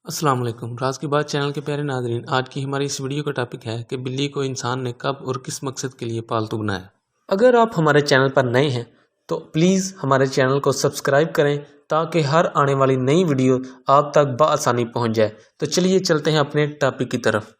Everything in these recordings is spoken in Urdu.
السلام علیکم۔ راز کی بات چینل کے پیارے ناظرین، آج کی ہماری اس ویڈیو کا ٹاپک ہے کہ بلی کو انسان نے کب اور کس مقصد کے لیے پالتو بنایا۔ اگر آپ ہمارے چینل پر نئے ہیں تو پلیز ہمارے چینل کو سبسکرائب کریں تاکہ ہر آنے والی نئی ویڈیو آپ تک بآسانی پہنچ جائے۔ تو چلیے چلتے ہیں اپنے ٹاپک کی طرف۔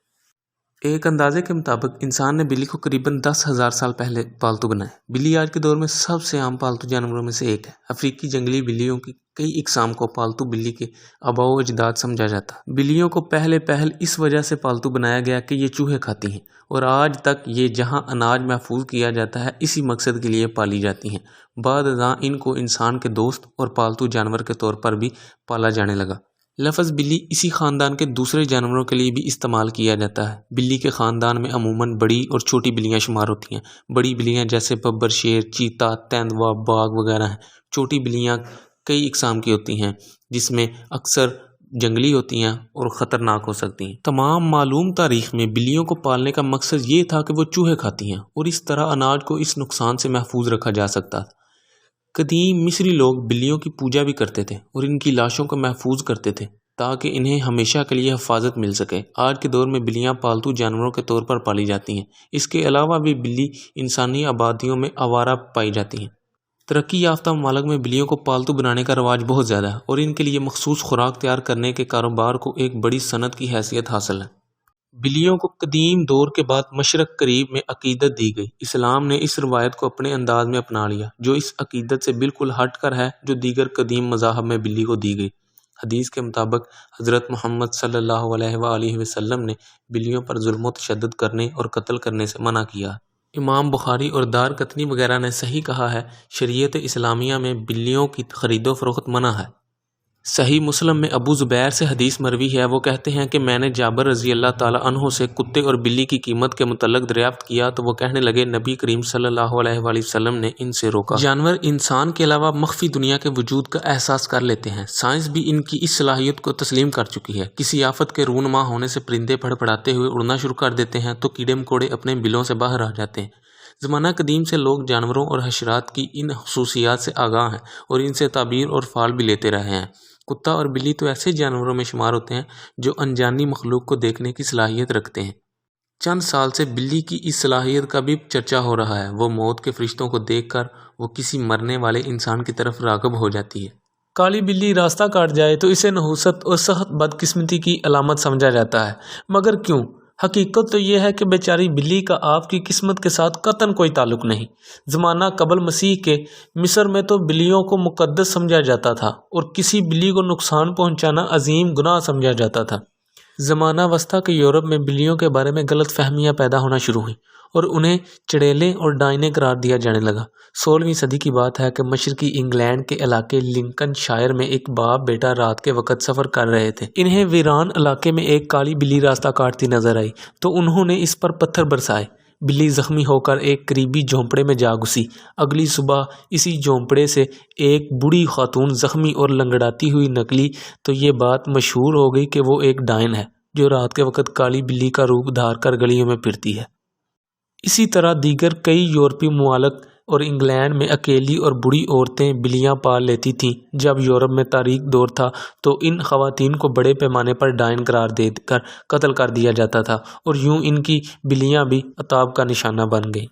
ایک اندازے کے مطابق انسان نے بلی کو قریباً 10,000 سال پہلے پالتو بنایا۔ بلی آج کے دور میں سب سے عام پالتو جانوروں میں سے ایک ہے۔ افریقی جنگلی بلیوں کی کئی اقسام کو پالتو بلی کے آباء و اجداد سمجھا جاتا۔ بلیوں کو پہلے اس وجہ سے پالتو بنایا گیا کہ یہ چوہے کھاتی ہیں، اور آج تک یہ جہاں اناج محفوظ کیا جاتا ہے اسی مقصد کے لیے پالی جاتی ہیں۔ بعد ازاں ان کو انسان کے دوست اور پالتو جانور کے طور پر بھی پالا جانے لگا۔ لفظ بلی اسی خاندان کے دوسرے جانوروں کے لیے بھی استعمال کیا جاتا ہے۔ بلی کے خاندان میں عموماً بڑی اور چھوٹی بلیاں شمار ہوتی ہیں۔ بڑی بلیاں جیسے ببر، شیر، چیتا، تیندوا، باگ وغیرہ ہیں۔ چھوٹی بلیاں کئی اقسام کی ہوتی ہیں جس میں اکثر جنگلی ہوتی ہیں اور خطرناک ہو سکتی ہیں۔ تمام معلوم تاریخ میں بلیوں کو پالنے کا مقصد یہ تھا کہ وہ چوہے کھاتی ہیں اور اس طرح اناج کو اس نقصان سے محفوظ رکھا جا سکتا تھا۔ قدیم مصری لوگ بلیوں کی پوجا بھی کرتے تھے اور ان کی لاشوں کو محفوظ کرتے تھے تاکہ انہیں ہمیشہ کے لیے حفاظت مل سکے۔ آج کے دور میں بلیاں پالتو جانوروں کے طور پر پالی جاتی ہیں۔ اس کے علاوہ بھی بلی انسانی آبادیوں میں آوارہ پائی جاتی ہیں۔ ترقی یافتہ ممالک میں بلیوں کو پالتو بنانے کا رواج بہت زیادہ ہے اور ان کے لیے مخصوص خوراک تیار کرنے کے کاروبار کو ایک بڑی صنعت کی حیثیت حاصل ہے۔ بلیوں کو قدیم دور کے بعد مشرق قریب میں عقیدت دی گئی۔ اسلام نے اس روایت کو اپنے انداز میں اپنا لیا جو اس عقیدت سے بالکل ہٹ کر ہے جو دیگر قدیم مذاہب میں بلی کو دی گئی۔ حدیث کے مطابق حضرت محمد صلی اللہ علیہ وآلہ وسلم نے بلیوں پر ظلم و تشدد کرنے اور قتل کرنے سے منع کیا۔ امام بخاری اور دار قطنی وغیرہ نے صحیح کہا ہے، شریعت اسلامیہ میں بلیوں کی خرید و فروخت منع ہے۔ صحیح مسلم میں ابو زبیر سے حدیث مروی ہے، وہ کہتے ہیں کہ میں نے جابر رضی اللہ تعالیٰ عنہ سے کتے اور بلی کی قیمت کے متعلق دریافت کیا تو وہ کہنے لگے نبی کریم صلی اللہ علیہ وآلہ وسلم نے ان سے روکا۔ جانور انسان کے علاوہ مخفی دنیا کے وجود کا احساس کر لیتے ہیں۔ سائنس بھی ان کی اس صلاحیت کو تسلیم کر چکی ہے۔ کسی آفت کے رونما ہونے سے پرندے پھڑپھڑاتے ہوئے اڑنا شروع کر دیتے ہیں تو کیڑے مکوڑے اپنے بلوں سے باہر آ جاتے ہیں۔ زمانہ قدیم سے لوگ جانوروں اور حشرات کی ان خصوصیات سے آگاہ ہیں اور ان سے تعبیر اور فال بھی لیتے رہے ہیں۔ کتا اور بلی تو ایسے جانوروں میں شمار ہوتے ہیں جو انجانی مخلوق کو دیکھنے کی صلاحیت رکھتے ہیں۔ چند سال سے بلی کی اس صلاحیت کا بھی چرچا ہو رہا ہے۔ وہ موت کے فرشتوں کو دیکھ کر وہ کسی مرنے والے انسان کی طرف راغب ہو جاتی ہے۔ کالی بلی راستہ کاٹ جائے تو اسے نحوست اور سخت بدقسمتی کی علامت سمجھا جاتا ہے، مگر کیوں؟ حقیقت تو یہ ہے کہ بیچاری بلی کا آپ کی قسمت کے ساتھ قطعاً کوئی تعلق نہیں۔ زمانہ قبل مسیح کے مصر میں تو بلیوں کو مقدس سمجھا جاتا تھا اور کسی بلی کو نقصان پہنچانا عظیم گناہ سمجھا جاتا تھا۔ زمانہ وسطیٰ کے یورپ میں بلیوں کے بارے میں غلط فہمیاں پیدا ہونا شروع ہوئیں اور انہیں چڑیلیں اور ڈائنیں قرار دیا جانے لگا۔ 16ویں صدی کی بات ہے کہ مشرقی انگلینڈ کے علاقے لنکن شائر میں ایک باپ بیٹا رات کے وقت سفر کر رہے تھے۔ انہیں ویران علاقے میں ایک کالی بلی راستہ کاٹتی نظر آئی تو انہوں نے اس پر پتھر برسائے۔ بلی زخمی ہو کر ایک قریبی جھونپڑے میں جا گھسی۔ اگلی صبح اسی جھونپڑے سے ایک بوڑھی خاتون زخمی اور لنگڑاتی ہوئی نکلی تو یہ بات مشہور ہو گئی کہ وہ ایک ڈائن ہے جو رات کے وقت کالی بلی کا روپ دھار کر گلیوں میں پھرتی ہے۔ اسی طرح دیگر کئی یورپی ممالک اور انگلینڈ میں اکیلی اور بوڑھی عورتیں بلیاں پال لیتی تھیں۔ جب یورپ میں تاریک دور تھا تو ان خواتین کو بڑے پیمانے پر ڈائن قرار دے کر قتل کر دیا جاتا تھا اور یوں ان کی بلیاں بھی عتاب کا نشانہ بن گئیں۔